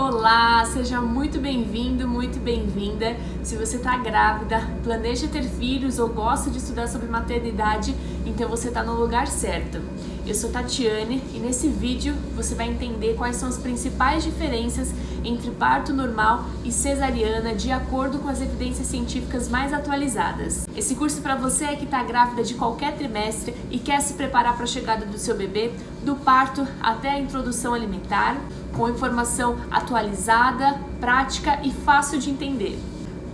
Olá, seja muito bem-vindo, muito bem-vinda. Se você está grávida, planeja ter filhos ou gosta de estudar sobre maternidade, então você está no lugar certo. Eu sou Tatiane e nesse vídeo você vai entender quais são as principais diferenças entre parto normal e cesariana de acordo com as evidências científicas mais atualizadas. Esse curso é para você que está grávida de qualquer trimestre e quer se preparar para a chegada do seu bebê, do parto até a introdução alimentar, com informação atualizada, prática e fácil de entender.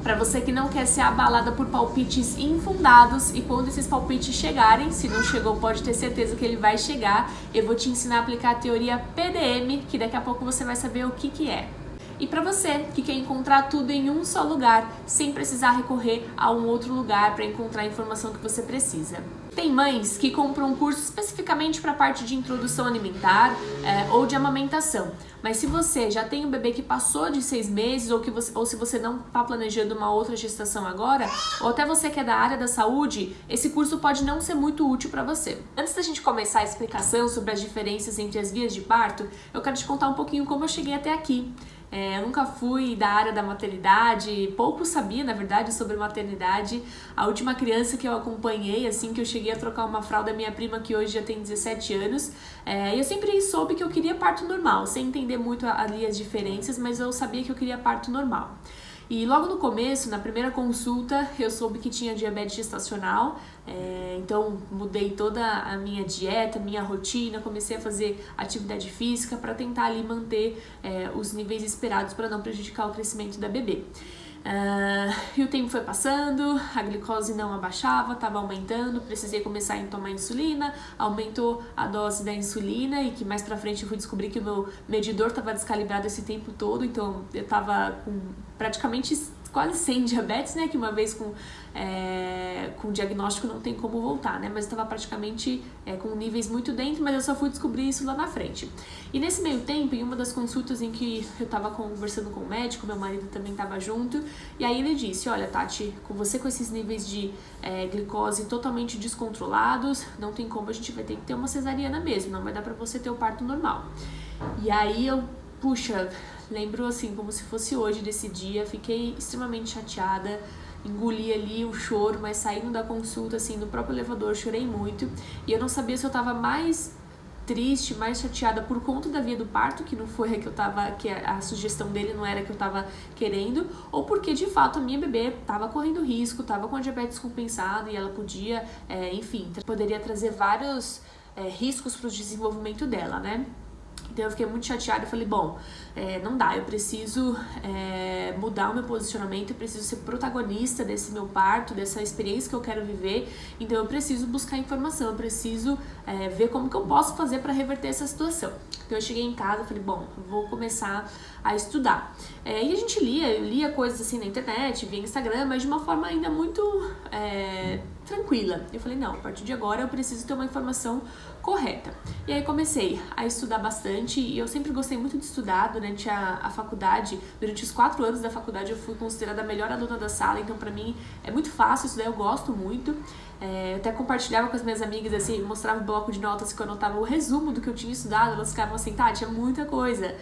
Para você que não quer ser abalada por palpites infundados e quando esses palpites chegarem, se não chegou pode ter certeza que ele vai chegar, eu vou te ensinar a aplicar a teoria PDM, que daqui a pouco você vai saber o que é. E para você que quer encontrar tudo em um só lugar, sem precisar recorrer a um outro lugar para encontrar a informação que você precisa. Tem mães que compram um curso especificamente para a parte de introdução alimentar ou de amamentação. Mas se você já tem um bebê que passou de 6 meses ou se você não está planejando uma outra gestação agora, ou até você que é da área da saúde, esse curso pode não ser muito útil para você. Antes da gente começar a explicação sobre as diferenças entre as vias de parto, eu quero te contar um pouquinho como eu cheguei até aqui. Eu nunca fui da área da maternidade, pouco sabia, na verdade, sobre maternidade. A última criança que eu acompanhei, assim que eu cheguei a trocar uma fralda, minha prima, que hoje já tem 17 anos, eu sempre soube que eu queria parto normal, sem entender muito ali as diferenças, mas eu sabia que eu queria parto normal. E logo no começo, na primeira consulta, eu soube que tinha diabetes gestacional, então mudei toda a minha dieta, minha rotina, comecei a fazer atividade física para tentar ali manter os níveis esperados para não prejudicar o crescimento da bebê. E o tempo foi passando, a glicose não abaixava, estava aumentando, precisei começar a tomar insulina, aumentou a dose da insulina e que mais pra frente eu fui descobrir que o meu medidor estava descalibrado esse tempo todo, então eu estava com praticamente quase 100 diabetes, né, que uma vez com diagnóstico não tem como voltar, né, mas eu estava praticamente com níveis muito dentro, mas eu só fui descobrir isso lá na frente. E nesse meio tempo, em uma das consultas em que eu estava conversando com o médico, meu marido também estava junto, e aí ele disse, olha Tati, com você com esses níveis de glicose totalmente descontrolados, não tem como, a gente vai ter que ter uma cesariana mesmo, não vai dar pra você ter o parto normal. E aí eu, puxa, lembro assim, como se fosse hoje desse dia, fiquei extremamente chateada, engoli ali o choro, mas saindo da consulta, assim, no próprio elevador, chorei muito, e eu não sabia se eu tava mais triste, mais chateada por conta da via do parto, que não foi a que eu tava, que a sugestão dele não era a que eu tava querendo, ou porque de fato a minha bebê tava correndo risco, tava com a diabetes compensada e ela podia, enfim, poderia trazer vários riscos para o desenvolvimento dela, né? Então eu fiquei muito chateada e falei, bom, não dá, eu preciso mudar o meu posicionamento, eu preciso ser protagonista desse meu parto, dessa experiência que eu quero viver, então eu preciso buscar informação, eu preciso ver como que eu posso fazer para reverter essa situação. Então eu cheguei em casa e falei, bom, vou começar a estudar. E a gente lia coisas assim na internet, via Instagram, mas de uma forma ainda muito tranquila. Eu falei, não, a partir de agora eu preciso ter uma informação correta. E aí comecei a estudar bastante e eu sempre gostei muito de estudar durante a faculdade. Durante os 4 anos da faculdade eu fui considerada a melhor aluna da sala, então pra mim é muito fácil estudar, eu gosto muito. Eu até compartilhava com as minhas amigas, assim, mostrava o bloco de notas que eu anotava o resumo do que eu tinha estudado, elas ficavam assim, Tati, é muita coisa.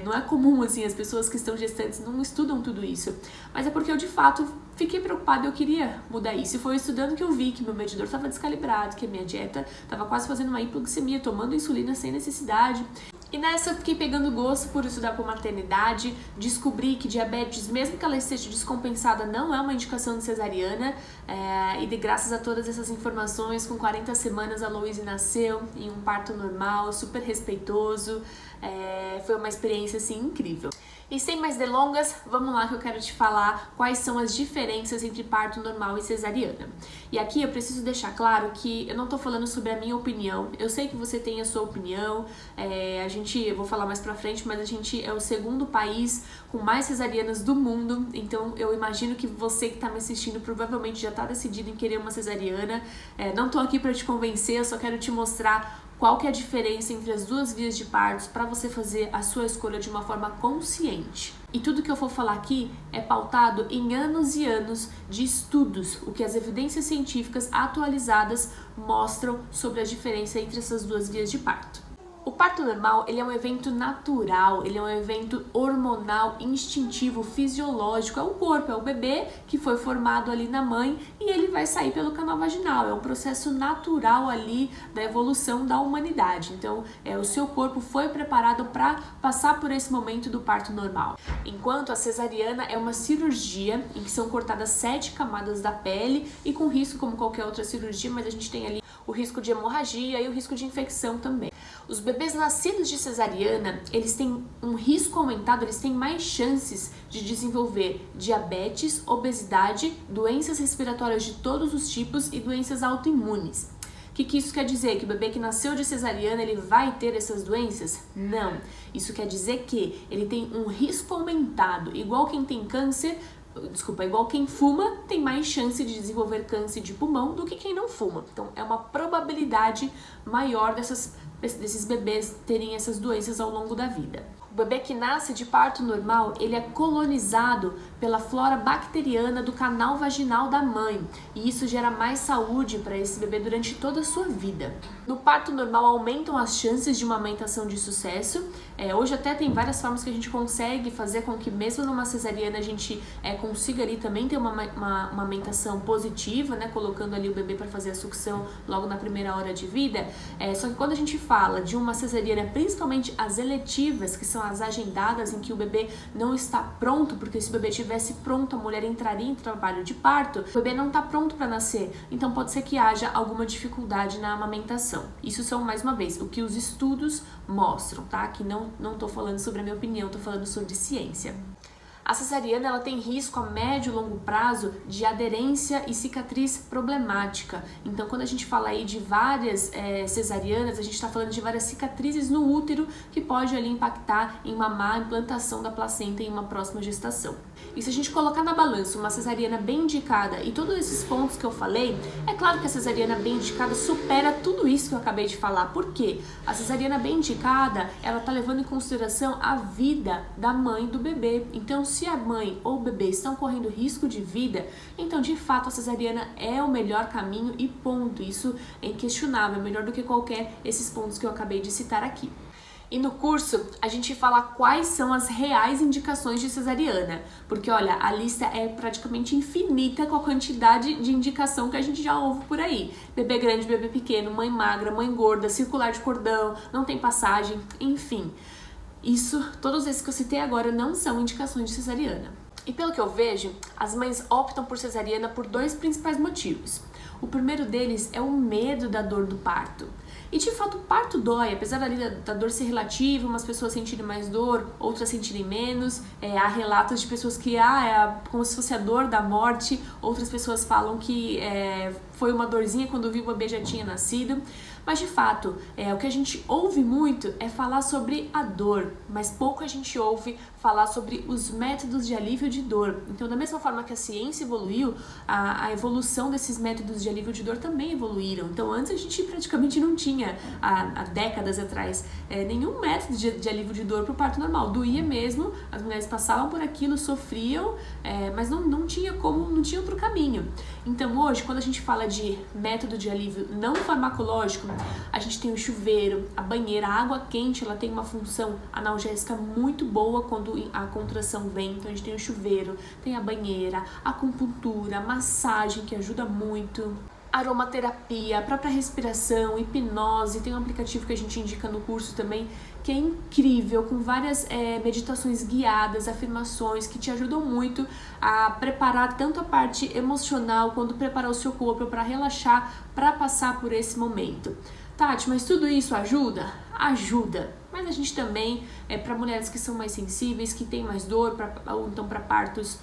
Não é comum, assim, as pessoas que estão gestantes não estudam tudo isso. Mas é porque eu, de fato, fiquei preocupada, eu queria mudar isso. E foi estudando que eu vi que meu medidor estava descalibrado, que a minha dieta estava quase fazendo uma hipoglicemia, tomando insulina sem necessidade. E nessa eu fiquei pegando gosto por estudar por maternidade, descobri que diabetes, mesmo que ela esteja descompensada, não é uma indicação de cesariana, e graças a todas essas informações, com 40 semanas a Louise nasceu em um parto normal, super respeitoso, foi uma experiência assim incrível. E sem mais delongas, vamos lá que eu quero te falar quais são as diferenças entre parto normal e cesariana. E aqui eu preciso deixar claro que eu não tô falando sobre a minha opinião, eu sei que você tem a sua opinião, eu vou falar mais pra frente, mas a gente é o segundo país com mais cesarianas do mundo, então eu imagino que você que tá me assistindo provavelmente já tá decidido em querer uma cesariana. Não tô aqui pra te convencer, eu só quero te mostrar qual que é a diferença entre as duas vias de partos para você fazer a sua escolha de uma forma consciente. E tudo que eu for falar aqui é pautado em anos e anos de estudos, o que as evidências científicas atualizadas mostram sobre a diferença entre essas duas vias de parto. O parto normal, ele é um evento natural, ele é um evento hormonal, instintivo, fisiológico. É o corpo, é o bebê que foi formado ali na mãe e ele vai sair pelo canal vaginal. É um processo natural ali da evolução da humanidade. Então, o seu corpo foi preparado para passar por esse momento do parto normal. Enquanto a cesariana é uma cirurgia em que são cortadas 7 camadas da pele e com risco como qualquer outra cirurgia, mas a gente tem ali o risco de hemorragia e o risco de infecção também. Os bebês nascidos de cesariana, eles têm um risco aumentado, eles têm mais chances de desenvolver diabetes, obesidade, doenças respiratórias de todos os tipos e doenças autoimunes. O que isso quer dizer? Que o bebê que nasceu de cesariana, ele vai ter essas doenças? Não. Isso quer dizer que ele tem um risco aumentado, igual quem tem câncer, igual quem fuma tem mais chance de desenvolver câncer de pulmão do que quem não fuma. Então, é uma probabilidade maior desses bebês terem essas doenças ao longo da vida. O bebê que nasce de parto normal, ele é colonizado pela flora bacteriana do canal vaginal da mãe, e isso gera mais saúde para esse bebê durante toda a sua vida. No parto normal aumentam as chances de uma amamentação de sucesso. Hoje até tem várias formas que a gente consegue fazer com que mesmo numa cesariana a gente consiga ali também ter uma amamentação positiva, né, colocando ali o bebê para fazer a sucção logo na primeira hora de vida. Só que quando a gente fala de uma cesariana, principalmente as eletivas, que são as agendadas em que o bebê não está pronto, porque se o bebê estivesse pronto, a mulher entraria em trabalho de parto, o bebê não está pronto para nascer, então pode ser que haja alguma dificuldade na amamentação. Isso são, mais uma vez, o que os estudos mostram, tá? Que não tô falando sobre a minha opinião, tô falando sobre ciência. A cesariana, ela tem risco a médio e longo prazo de aderência e cicatriz problemática. Então, quando a gente fala aí de várias cesarianas, a gente está falando de várias cicatrizes no útero que pode ali impactar em uma má implantação da placenta em uma próxima gestação. E se a gente colocar na balança uma cesariana bem indicada e todos esses pontos que eu falei, é claro que a cesariana bem indicada supera tudo isso que eu acabei de falar. Por quê? A cesariana bem indicada, ela está levando em consideração a vida da mãe do bebê. Então, se a mãe ou o bebê estão correndo risco de vida, então de fato a cesariana é o melhor caminho e ponto. Isso é inquestionável, é melhor do que qualquer esses pontos que eu acabei de citar aqui. E no curso a gente fala quais são as reais indicações de cesariana, porque olha, a lista é praticamente infinita com a quantidade de indicação que a gente já ouve por aí. Bebê grande, bebê pequeno, mãe magra, mãe gorda, circular de cordão, não tem passagem, enfim. Todos esses que eu citei agora não são indicações de cesariana. E pelo que eu vejo, as mães optam por cesariana por 2 principais motivos. O primeiro deles é o medo da dor do parto. E de fato o parto dói, apesar da dor ser relativa, umas pessoas sentirem mais dor, outras sentirem menos. Há relatos de pessoas que é como se fosse a dor da morte, outras pessoas falam que foi uma dorzinha quando viu o bebê já tinha nascido. Mas de fato, o que a gente ouve muito é falar sobre a dor, mas pouco a gente ouve falar sobre os métodos de alívio de dor. Então, da mesma forma que a ciência evoluiu, a evolução desses métodos de alívio de dor também evoluíram. Então, antes a gente praticamente não tinha, há décadas atrás, nenhum método de alívio de dor para o parto normal. Doía mesmo, as mulheres passavam por aquilo, sofriam, mas não tinha outro caminho. Então, hoje, quando a gente fala de método de alívio não farmacológico, a gente tem o chuveiro, a banheira, a água quente, ela tem uma função analgésica muito boa quando a contração vem. Então a gente tem o chuveiro, tem a banheira, a acupuntura, a massagem que ajuda muito, aromaterapia, a própria respiração, hipnose. Tem um aplicativo que a gente indica no curso também que é incrível, com várias meditações guiadas, afirmações que te ajudam muito a preparar tanto a parte emocional quanto preparar o seu corpo para relaxar, para passar por esse momento. Tati, mas tudo isso ajuda? Ajuda, mas a gente também, para mulheres que são mais sensíveis, que têm mais dor, ou então para partos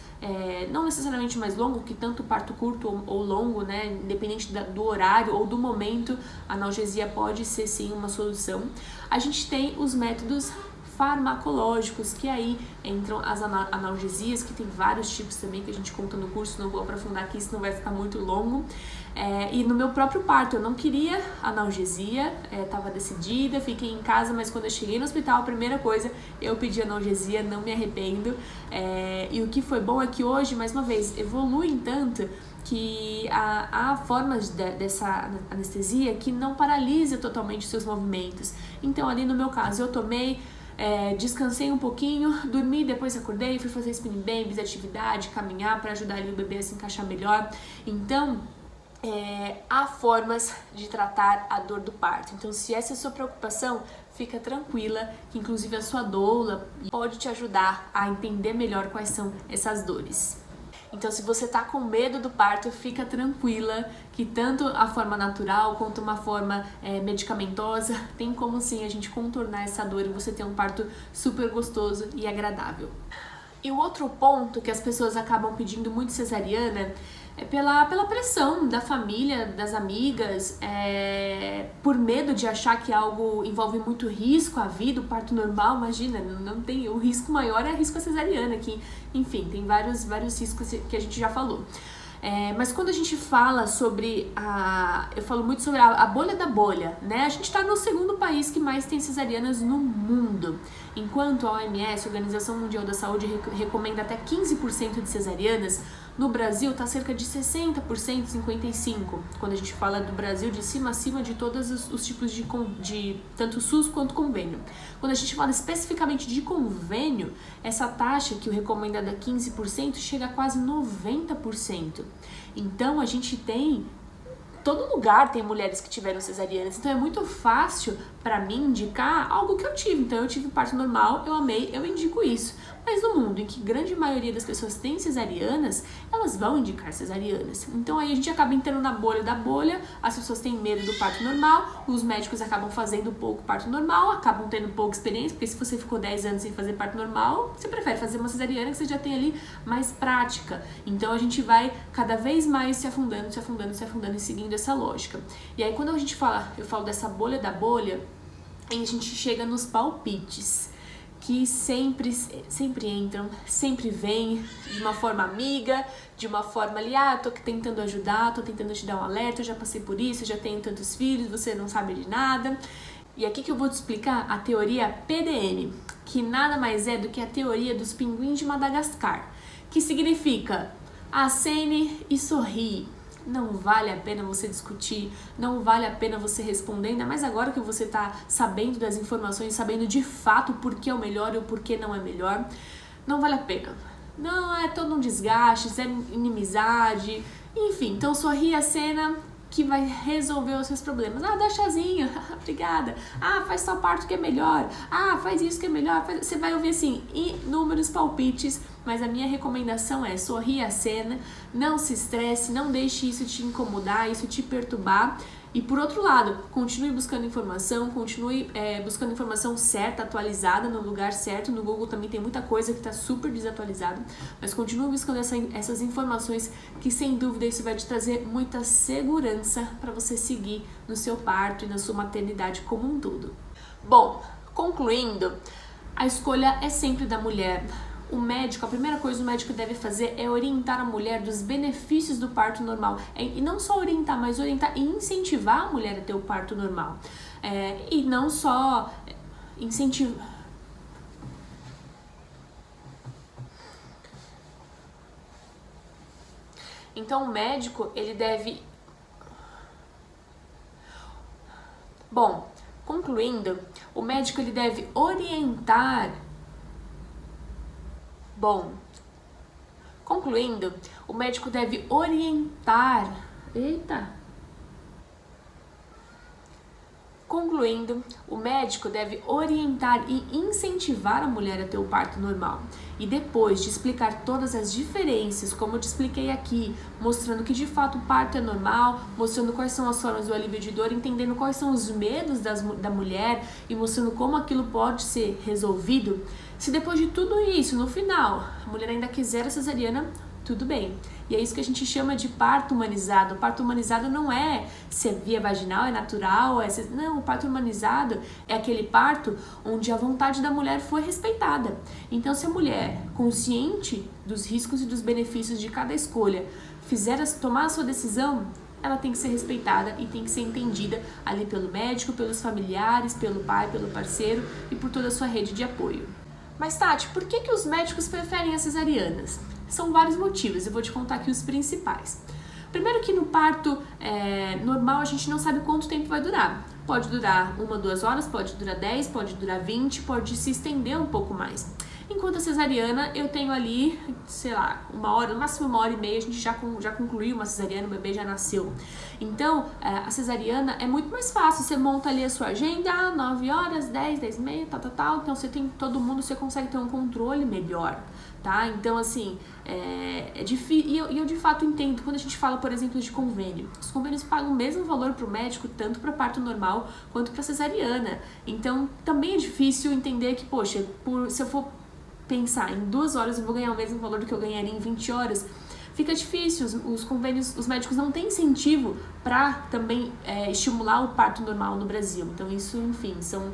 não necessariamente mais longos, que tanto parto curto ou longo, né, independente do horário ou do momento, a analgesia pode ser sim uma solução. A gente tem os métodos farmacológicos, que aí entram as analgesias, que tem vários tipos também que a gente conta no curso, não vou aprofundar aqui, senão vai ficar muito longo. E no meu próprio parto eu não queria analgesia, estava decidida, fiquei em casa, mas quando eu cheguei no hospital, a primeira coisa, eu pedi analgesia, não me arrependo. E o que foi bom é que hoje, mais uma vez, evoluem tanto que há formas dessa anestesia que não paralisa totalmente os seus movimentos. Então, ali no meu caso, eu tomei, descansei um pouquinho, dormi, depois acordei, fui fazer spinning babies, atividade, caminhar para ajudar ali o bebê a se encaixar melhor. Então, há formas de tratar a dor do parto. Então, se essa é a sua preocupação, fica tranquila, que inclusive a sua doula pode te ajudar a entender melhor quais são essas dores. Então, se você tá com medo do parto, fica tranquila que tanto a forma natural quanto uma forma medicamentosa tem como sim a gente contornar essa dor e você ter um parto super gostoso e agradável. E o outro ponto que as pessoas acabam pedindo muito cesariana é pela pressão da família, das amigas, por medo de achar que algo envolve muito risco à vida, o parto normal, imagina, não tem, o risco maior é a risco à cesariana, que, enfim, tem vários riscos que a gente já falou. Mas quando a gente fala sobre eu falo muito sobre a bolha da bolha, né? A gente está no segundo país que mais tem cesarianas no mundo. Enquanto a OMS, a Organização Mundial da Saúde, recomenda até 15% de cesarianas, no Brasil está cerca de 60%, 55%. Quando a gente fala do Brasil, de cima a cima de todos os tipos de tanto SUS quanto convênio. Quando a gente fala especificamente de convênio, essa taxa que o recomendado é 15% chega a quase 90%. Então a gente tem, todo lugar tem mulheres que tiveram cesarianas, então é muito fácil para mim indicar algo que eu tive. Então eu tive parto normal, eu amei, eu indico isso. Mas no mundo em que grande maioria das pessoas tem cesarianas, elas vão indicar cesarianas. Então aí a gente acaba entrando na bolha da bolha, as pessoas têm medo do parto normal, os médicos acabam fazendo pouco parto normal, acabam tendo pouca experiência, porque se você ficou 10 anos sem fazer parto normal, você prefere fazer uma cesariana que você já tem ali mais prática. Então a gente vai cada vez mais se afundando e seguindo essa lógica. E aí quando eu falo dessa bolha da bolha, aí a gente chega nos palpites, que sempre entram, sempre vêm de uma forma amiga, de uma forma ali, tô tentando ajudar, tô tentando te dar um alerta, eu já passei por isso, eu já tenho tantos filhos, você não sabe de nada. E aqui que eu vou te explicar a teoria PDM, que nada mais é do que a teoria dos pinguins de Madagascar, que significa acene e sorri. Não vale a pena você discutir, não vale a pena você responder, ainda mais agora que você tá sabendo das informações, sabendo de fato o porquê é o melhor e o porquê não é melhor. Não vale a pena. Não, é todo um desgaste, é inimizade, enfim. Então sorri a cena que vai resolver os seus problemas. Dá chazinho, obrigada. Faz tal parto que é melhor. Faz isso que é melhor. Você vai ouvir assim, inúmeros palpites, mas a minha recomendação é sorrir a cena, não se estresse, não deixe isso te incomodar, isso te perturbar. E por outro lado, continue buscando informação, buscando informação certa, atualizada, no lugar certo. No Google também tem muita coisa que está super desatualizada, mas continue buscando essas informações, que sem dúvida isso vai te trazer muita segurança para você seguir no seu parto e na sua maternidade como um todo. Bom, concluindo, a escolha é sempre da mulher. A primeira coisa que o médico deve fazer é orientar a mulher dos benefícios do parto normal. E não só orientar, mas orientar e incentivar a mulher a ter o parto normal. E não só incentivar. Então o médico, ele deve... Bom, concluindo, o médico ele deve orientar... Concluindo, o médico deve orientar... Concluindo, o médico deve orientar e incentivar a mulher a ter o parto normal. E depois de explicar todas as diferenças, como eu te expliquei aqui, mostrando que de fato o parto é normal, mostrando quais são as formas do alívio de dor, entendendo quais são os medos da mulher e mostrando como aquilo pode ser resolvido, se depois de tudo isso, no final, a mulher ainda quiser a cesariana, tudo bem. E é isso que a gente chama de parto humanizado. O parto humanizado não é se é via vaginal, é natural, não, o parto humanizado é aquele parto onde a vontade da mulher foi respeitada. Então, se a mulher, consciente dos riscos e dos benefícios de cada escolha, tomar a sua decisão, ela tem que ser respeitada e tem que ser entendida ali pelo médico, pelos familiares, pelo pai, pelo parceiro e por toda a sua rede de apoio. Mas, Tati, por que os médicos preferem as cesarianas? São vários motivos, eu vou te contar aqui os principais. Primeiro que no parto normal a gente não sabe quanto tempo vai durar. Pode durar 1, 2 horas, pode durar 10, pode durar 20, pode se estender um pouco mais. Enquanto a cesariana, eu tenho ali, sei lá, 1 hora, no máximo 1h30, a gente já concluiu uma cesariana, o bebê já nasceu. Então, a cesariana é muito mais fácil, você monta ali a sua agenda, 9 horas, 10, 10h30, tal. Então, você tem todo mundo, você consegue ter um controle melhor, tá? Então, assim, é difícil, e eu de fato entendo, quando a gente fala, por exemplo, de convênio, os convênios pagam o mesmo valor para o médico, tanto para parto normal quanto para cesariana. Então, também é difícil entender que, poxa, se eu for pensar em 2 horas eu vou ganhar o mesmo valor do que eu ganharia em 20 horas, fica difícil, os convênios, os médicos não têm incentivo para também estimular o parto normal no Brasil. Então isso, enfim, são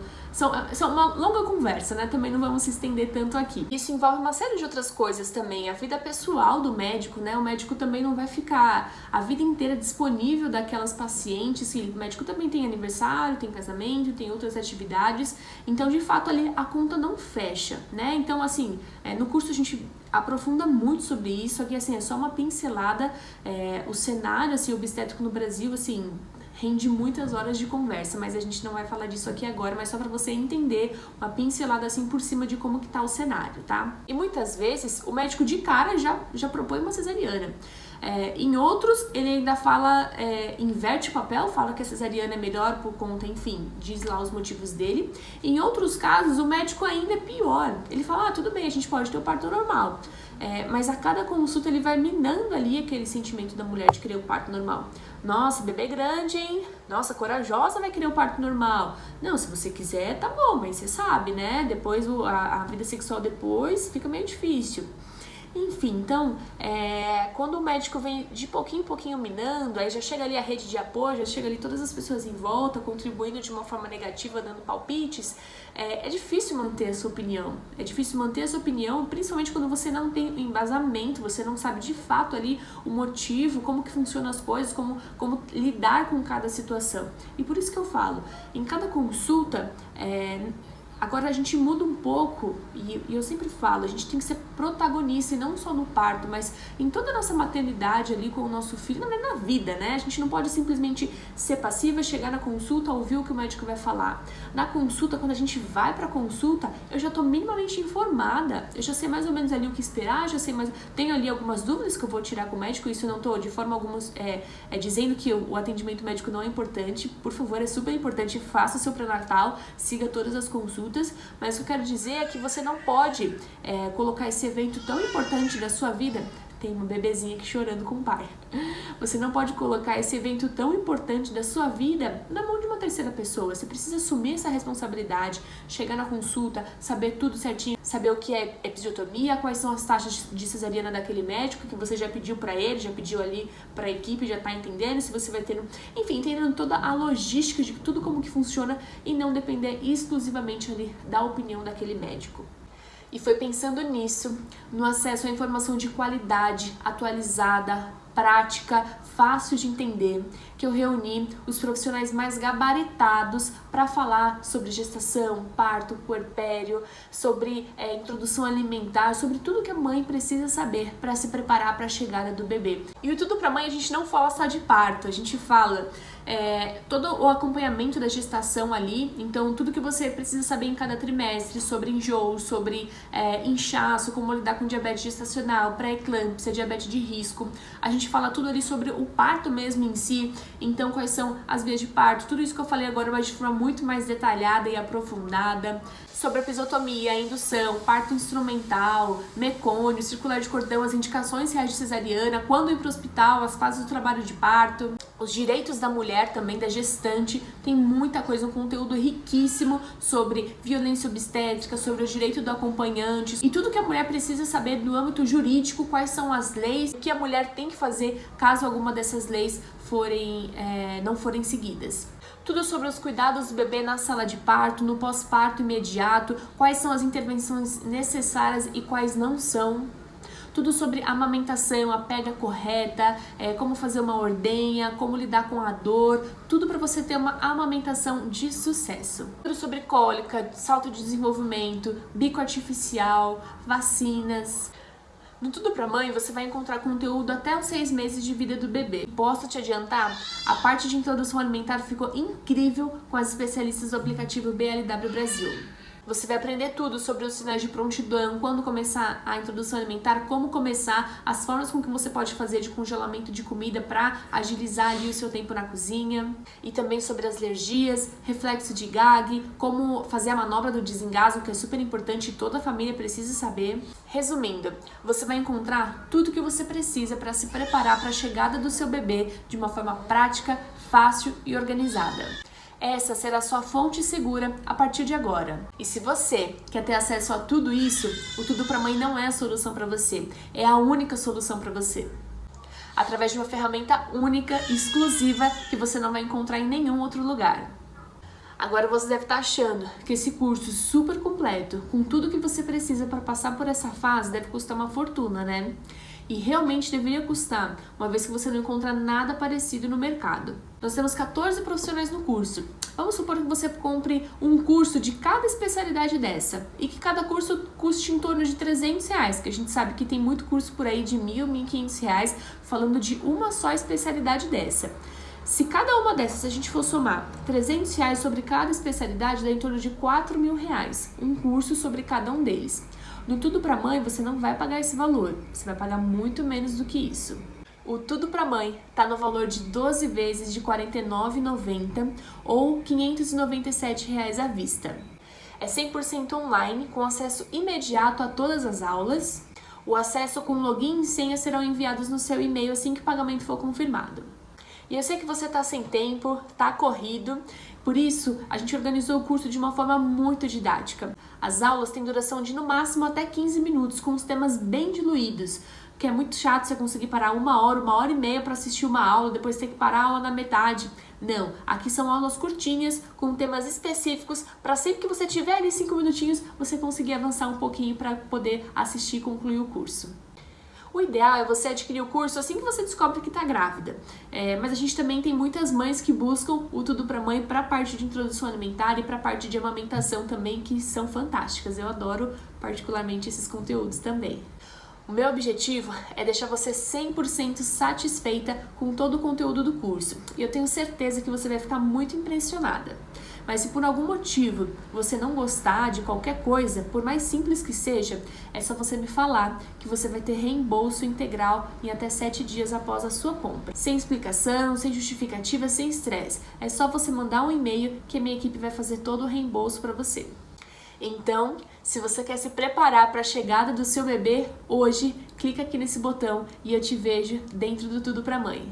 uma longa conversa, né? Também não vamos se estender tanto aqui. Isso envolve uma série de outras coisas também, a vida pessoal do médico, né? O médico também não vai ficar a vida inteira disponível daquelas pacientes, o médico também tem aniversário, tem casamento, tem outras atividades, então de fato ali a conta não fecha, né? Então assim, no curso a gente aprofunda muito sobre isso, aqui assim, é só uma pincelada, o cenário assim, obstétrico no Brasil, assim, rende muitas horas de conversa, mas a gente não vai falar disso aqui agora, mas só para você entender uma pincelada assim por cima de como que tá o cenário, tá? E muitas vezes o médico de cara já propõe uma cesariana. Em outros, ele ainda fala, inverte o papel, fala que a cesariana é melhor por conta, enfim, diz lá os motivos dele. Em outros casos, o médico ainda é pior. Ele fala, tudo bem, a gente pode ter o parto normal. Mas a cada consulta ele vai minando ali aquele sentimento da mulher de querer o parto normal. Nossa, bebê grande, hein? Nossa, corajosa vai querer o parto normal. Não, se você quiser, tá bom, mas você sabe, né? Depois a vida sexual depois fica meio difícil. Enfim, então, quando o médico vem de pouquinho em pouquinho minando, aí já chega ali a rede de apoio, já chega ali todas as pessoas em volta, contribuindo de uma forma negativa, dando palpites, é difícil manter a sua opinião. É difícil manter a sua opinião, principalmente quando você não tem embasamento, você não sabe de fato ali o motivo, como que funcionam as coisas, como lidar com cada situação. E por isso que eu falo, em cada consulta, agora a gente muda um pouco, e eu sempre falo, a gente tem que ser protagonista, e não só no parto, mas em toda a nossa maternidade ali com o nosso filho, na vida, né? A gente não pode simplesmente ser passiva, chegar na consulta, ouvir o que o médico vai falar. Na consulta, quando a gente vai pra consulta, eu já tô minimamente informada, eu já sei mais ou menos ali o que esperar, já sei mais, tenho ali algumas dúvidas que eu vou tirar com o médico, isso eu não tô de forma alguma dizendo que o atendimento médico não é importante, por favor, é super importante, faça o seu pré-natal, siga todas as consultas, mas o que eu quero dizer é que você não pode colocar esse evento tão importante da sua vida. Tem uma bebezinha aqui chorando com o pai. Você não pode colocar esse evento tão importante da sua vida na mão de uma terceira pessoa. Você precisa assumir essa responsabilidade, chegar na consulta, saber tudo certinho, saber o que é episiotomia, quais são as taxas de cesariana daquele médico que você já pediu pra ele, já pediu ali pra equipe, já tá entendendo, se você vai ter, enfim, entendendo toda a logística de tudo como que funciona e não depender exclusivamente ali da opinião daquele médico. E foi pensando nisso, no acesso à informação de qualidade, atualizada, prática, fácil de entender, que eu reuni os profissionais mais gabaritados para falar sobre gestação, parto, puerpério, sobre introdução alimentar, sobre tudo que a mãe precisa saber para se preparar para a chegada do bebê. E o Tudo pra Mãe a gente não fala só de parto, a gente fala todo o acompanhamento da gestação ali, então tudo que você precisa saber em cada trimestre sobre enjoo, sobre inchaço, como lidar com diabetes gestacional, pré-eclâmpsia, diabetes de risco. A gente fala tudo ali sobre o parto mesmo em si, então quais são as vias de parto, tudo isso que eu falei agora, mas de forma muito mais detalhada e aprofundada, sobre episiotomia, indução, parto instrumental, mecônio, circular de cordão, as indicações reais de cesariana, quando ir para o hospital, as fases do trabalho de parto, os direitos da mulher também, da gestante, tem muita coisa, um conteúdo riquíssimo sobre violência obstétrica, sobre o direito do acompanhante e tudo que a mulher precisa saber no âmbito jurídico, quais são as leis, o que a mulher tem que fazer caso alguma dessas leis não forem seguidas. Tudo sobre os cuidados do bebê na sala de parto, no pós-parto imediato, quais são as intervenções necessárias e quais não são. Tudo sobre amamentação, a pega correta, como fazer uma ordenha, como lidar com a dor, tudo para você ter uma amamentação de sucesso. Tudo sobre cólica, salto de desenvolvimento, bico artificial, vacinas. No Tudo Pra Mãe, você vai encontrar conteúdo até os 6 meses de vida do bebê. Posso te adiantar, a parte de introdução alimentar ficou incrível com as especialistas do aplicativo BLW Brasil. Você vai aprender tudo sobre os sinais de prontidão, quando começar a introdução alimentar, como começar, as formas com que você pode fazer de congelamento de comida para agilizar ali o seu tempo na cozinha. E também sobre as alergias, reflexo de gag, como fazer a manobra do desengasgo, que é super importante e toda a família precisa saber. Resumindo, você vai encontrar tudo que você precisa para se preparar para a chegada do seu bebê de uma forma prática, fácil e organizada. Essa será sua fonte segura a partir de agora. E se você quer ter acesso a tudo isso, o Tudo Pra Mãe não é a solução para você, é a única solução para você. Através de uma ferramenta única e exclusiva que você não vai encontrar em nenhum outro lugar. Agora você deve estar achando que esse curso super completo, com tudo que você precisa para passar por essa fase, deve custar uma fortuna, né? E realmente deveria custar, uma vez que você não encontra nada parecido no mercado. Nós temos 14 profissionais no curso. Vamos supor que você compre um curso de cada especialidade dessa e que cada curso custe em torno de R$300, que a gente sabe que tem muito curso por aí de R$1.000, R$1.500 falando de uma só especialidade dessa. Se cada uma dessas a gente for somar R$300 sobre cada especialidade, dá em torno de R$4.000, um curso sobre cada um deles. No Tudo Pra Mãe, você não vai pagar esse valor, você vai pagar muito menos do que isso. O Tudo Pra Mãe está no valor de 12 vezes de R$ 49,90 ou R$ 597 à vista. É 100% online, com acesso imediato a todas as aulas. O acesso com login e senha serão enviados no seu e-mail assim que o pagamento for confirmado. E eu sei que você está sem tempo, está corrido, por isso a gente organizou o curso de uma forma muito didática. As aulas têm duração de no máximo até 15 minutos, com os temas bem diluídos, que é muito chato você conseguir parar 1 hora e meia para assistir uma aula, depois ter que parar a aula na metade. Não, aqui são aulas curtinhas, com temas específicos, para sempre que você tiver ali 5 minutinhos, você conseguir avançar um pouquinho para poder assistir e concluir o curso. O ideal é você adquirir o curso assim que você descobre que está grávida. Mas a gente também tem muitas mães que buscam o Tudo Pra Mãe para a parte de introdução alimentar e para a parte de amamentação também, que são fantásticas. Eu adoro particularmente esses conteúdos também. O meu objetivo é deixar você 100% satisfeita com todo o conteúdo do curso. E eu tenho certeza que você vai ficar muito impressionada. Mas se por algum motivo você não gostar de qualquer coisa, por mais simples que seja, é só você me falar que você vai ter reembolso integral em até 7 dias após a sua compra. Sem explicação, sem justificativa, sem estresse. É só você mandar um e-mail que a minha equipe vai fazer todo o reembolso para você. Então, se você quer se preparar para a chegada do seu bebê hoje, clica aqui nesse botão e eu te vejo dentro do Tudo Pra Mãe.